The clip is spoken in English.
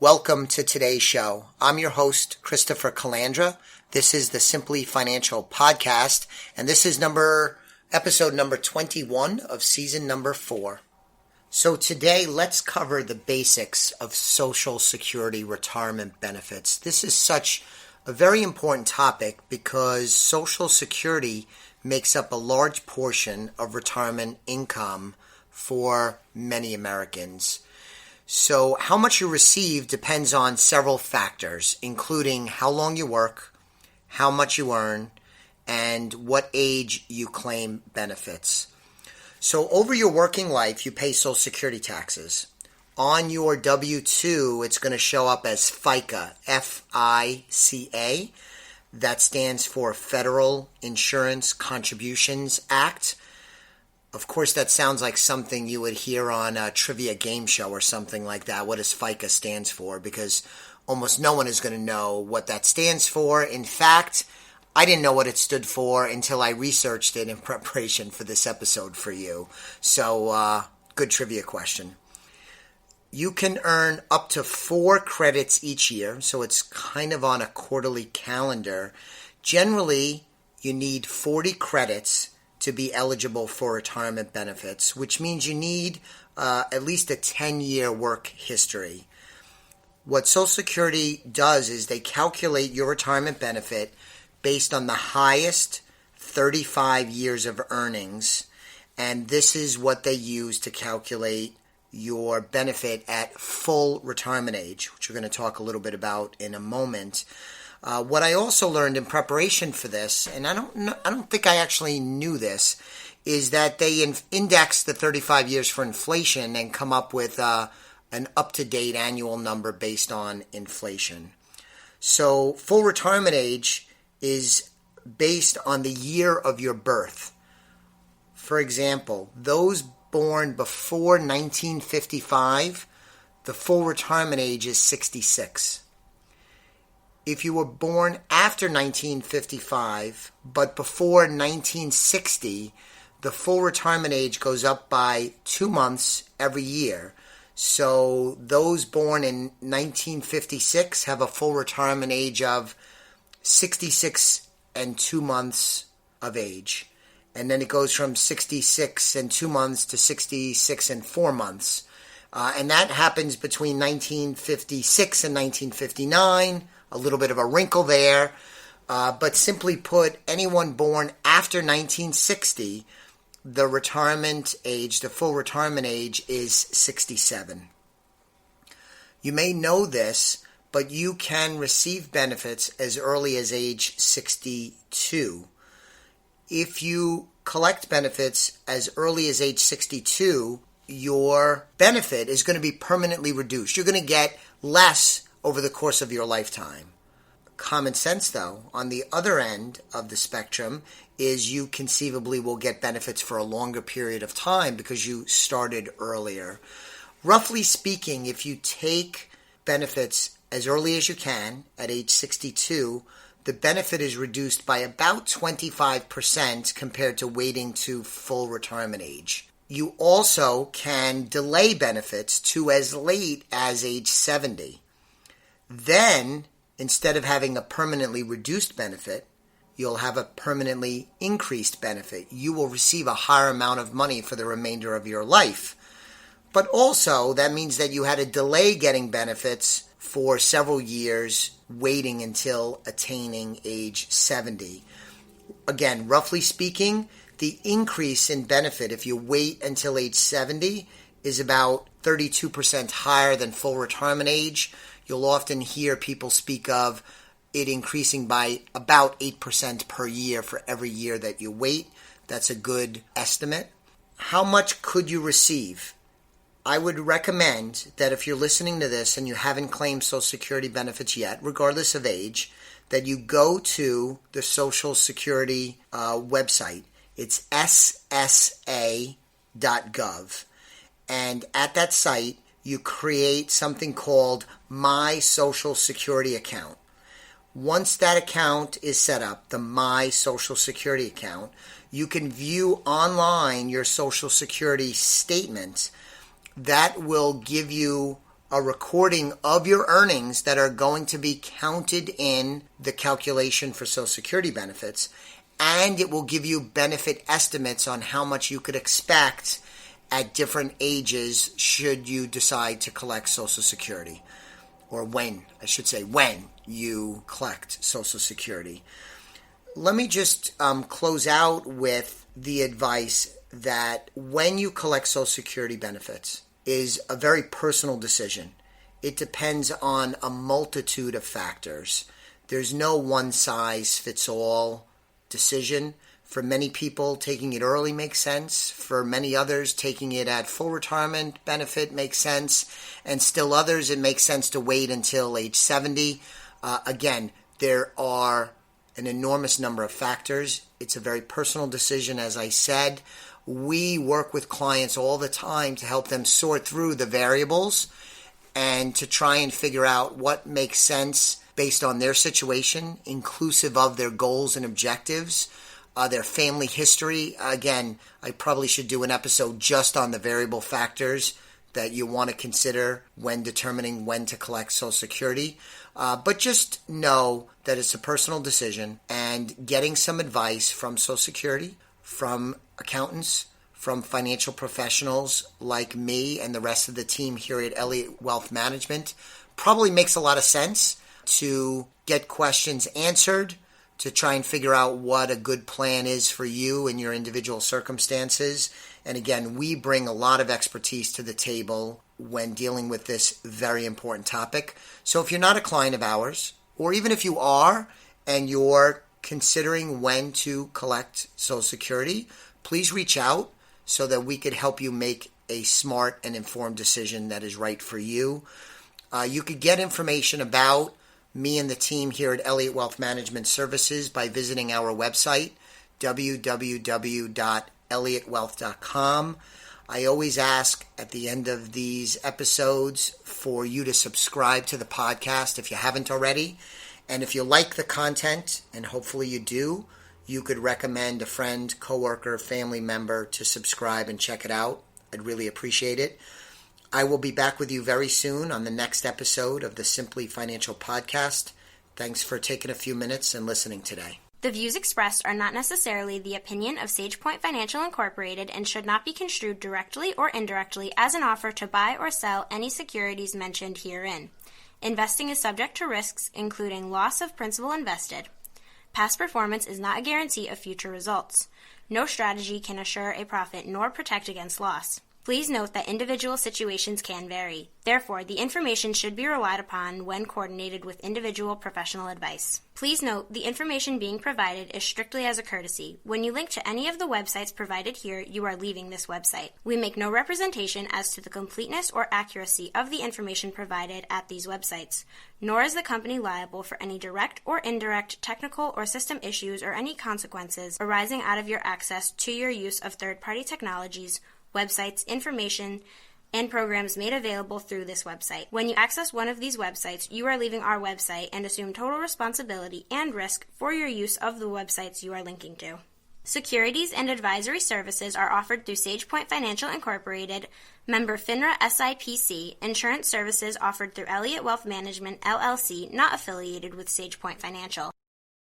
Welcome to today's show. I'm your host, Christopher Calandra. This is the Simply Financial Podcast, and this is episode number 21 of season number 4. So today, let's cover the basics of Social Security retirement benefits. This is such a very important topic because Social Security makes up a large portion of retirement income for many Americans. So how much you receive depends on several factors, including how long you work, how much you earn, and what age you claim benefits. So over your working life, you pay Social Security taxes. On your W-2, it's going to show up as FICA, F-I-C-A. That stands for Federal Insurance Contributions Act. Of course, that sounds like something you would hear on a trivia game show or something like that. What does FICA stands for? Because almost no one is going to know what that stands for. In fact, I didn't know what it stood for until I researched it in preparation for this episode for you. So, good trivia question. You can earn up to 4 credits each year, so it's kind of on a quarterly calendar. Generally, you need 40 credits to be eligible for retirement benefits, which means you need at least a 10-year work history. What Social Security does is they calculate your retirement benefit based on the highest 35 years of earnings, and this is what they use to calculate your benefit at full retirement age, which we're going to talk a little bit about in a moment. What I also learned in preparation for this, and I don't think I actually knew this, is that they index the 35 years for inflation and come up with an up-to-date annual number based on inflation. So full retirement age is based on the year of your birth. For example, those born before 1955, the full retirement age is 66. If you were born after 1955, but before 1960, the full retirement age goes up by 2 months every year. So those born in 1956 have a full retirement age of 66 and 2 months of age. And then it goes from 66 and 2 months to 66 and 4 months. And that happens between 1956 and 1959. A little bit of a wrinkle there, but simply put, anyone born after 1960, the retirement age, the full retirement age is 67. You may know this, but you can receive benefits as early as age 62. If you collect benefits as early as age 62, your benefit is going to be permanently reduced. You're going to get less over the course of your lifetime. Common sense, though, on the other end of the spectrum is you conceivably will get benefits for a longer period of time because you started earlier. Roughly speaking, if you take benefits as early as you can at age 62, the benefit is reduced by about 25% compared to waiting to full retirement age. You also can delay benefits to as late as age 70. Then, instead of having a permanently reduced benefit, you'll have a permanently increased benefit. You will receive a higher amount of money for the remainder of your life. But also, that means that you had to delay getting benefits for several years, waiting until attaining age 70. Again, roughly speaking, the increase in benefit if you wait until age 70 is about 32% higher than full retirement age. You'll often hear people speak of it increasing by about 8% per year for every year that you wait. That's a good estimate. How much could you receive? I would recommend that if you're listening to this and you haven't claimed Social Security benefits yet, regardless of age, that you go to the Social Security website. It's ssa.gov. And at that site, you create something called My Social Security Account. Once that account is set up, the My Social Security account, you can view online your Social Security statement. That will give you a recording of your earnings that are going to be counted in the calculation for Social Security benefits. And it will give you benefit estimates on how much you could expect at different ages should you decide to collect Social Security. Or when you collect Social Security. Let me just close out with the advice that when you collect Social Security benefits is a very personal decision. It depends on a multitude of factors. There's no one-size-fits-all decision. For many people, taking it early makes sense. For many others, taking it at full retirement benefit makes sense. And still others, it makes sense to wait until age 70. Again, there are an enormous number of factors. It's a very personal decision, as I said. We work with clients all the time to help them sort through the variables and to try and figure out what makes sense based on their situation, inclusive of their goals and objectives, their family history. Again, I probably should do an episode just on the variable factors that you want to consider when determining when to collect Social Security. But just know that it's a personal decision, and getting some advice from Social Security, from accountants, from financial professionals like me and the rest of the team here at Elliott Wealth Management probably makes a lot of sense to get questions answered, to try and figure out what a good plan is for you and your individual circumstances. And again, we bring a lot of expertise to the table when dealing with this very important topic. So if you're not a client of ours, or even if you are and you're considering when to collect Social Security, please reach out so that we could help you make a smart and informed decision that is right for you. You could get information about me and the team here at Elliott Wealth Management Services by visiting our website, www.elliottwealth.com. I always ask at the end of these episodes for you to subscribe to the podcast if you haven't already. And if you like the content, and hopefully you do, you could recommend a friend, coworker, family member to subscribe and check it out. I'd really appreciate it. I will be back with you very soon on the next episode of the Simply Financial Podcast. Thanks for taking a few minutes and listening today. The views expressed are not necessarily the opinion of SagePoint Financial Incorporated and should not be construed directly or indirectly as an offer to buy or sell any securities mentioned herein. Investing is subject to risks, including loss of principal invested. Past performance is not a guarantee of future results. No strategy can assure a profit nor protect against loss. Please note that individual situations can vary. Therefore, the information should be relied upon when coordinated with individual professional advice. Please note, the information being provided is strictly as a courtesy. When you link to any of the websites provided here, you are leaving this website. We make no representation as to the completeness or accuracy of the information provided at these websites, nor is the company liable for any direct or indirect technical or system issues or any consequences arising out of your access to your use of third-party technologies, websites, information, and programs made available through this website. When you access one of these websites, you are leaving our website and assume total responsibility and risk for your use of the websites you are linking to. Securities and advisory services are offered through SagePoint Financial Incorporated, member FINRA SIPC. Insurance services offered through Elliott Wealth Management, LLC, not affiliated with SagePoint Financial.